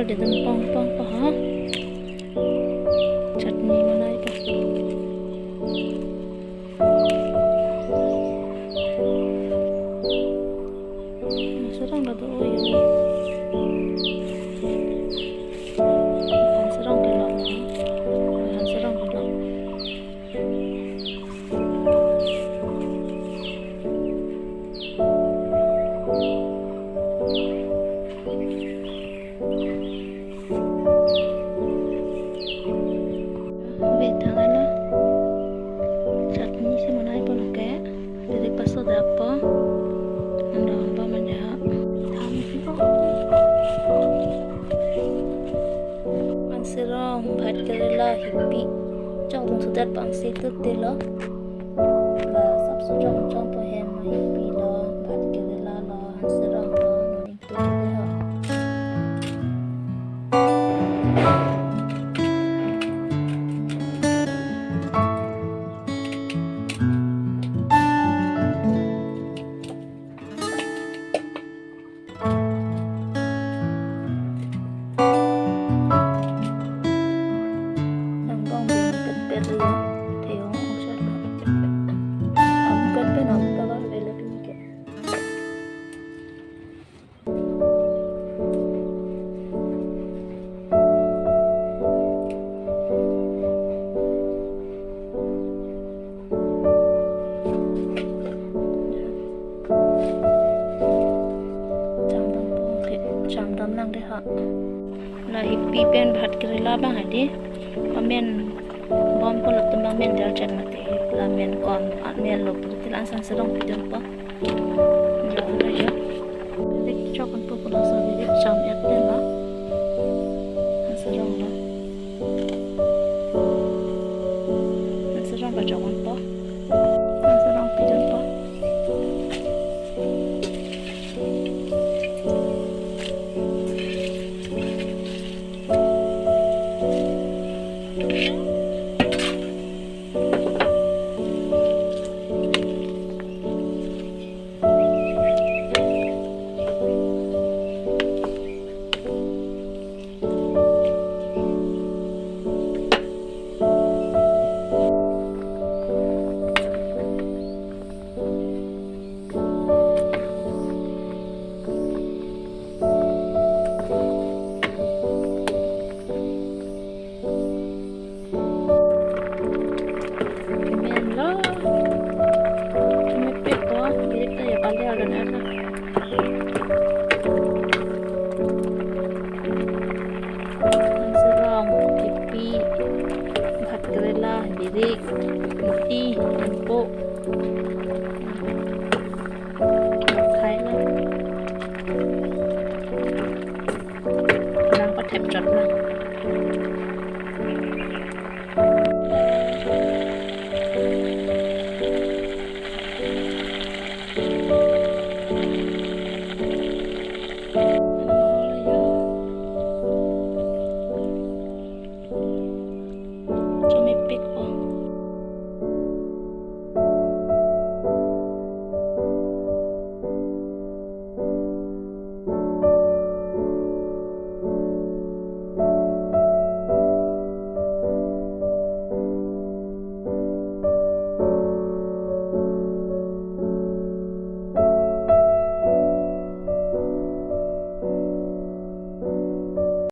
Để từng pong pong pa ha chutney manai pa sarang da do yo sarang ke la sarang ke la về thằng anh đó chutney sih mana ipo loke dari paso dapo anda apa mana tham sih ăn serong bhat karela hippy trong thùng sudat bang si tut te lo là sắp số trong po hen ma hippy lo bhat karela lo ăn serong lo no ding tu te ho nang de ha la hippy pen bhat karela bang adi amen bom polot tum men dal chan mate la men kon men lo tilan san serong pidon pa ja la ja dik chokon po pola sa dik cham et ten la serong la serong ba chokon po serong pidon pa birik, putih, empuk, khai lên, đang có thèm chật mà. Cho mình pick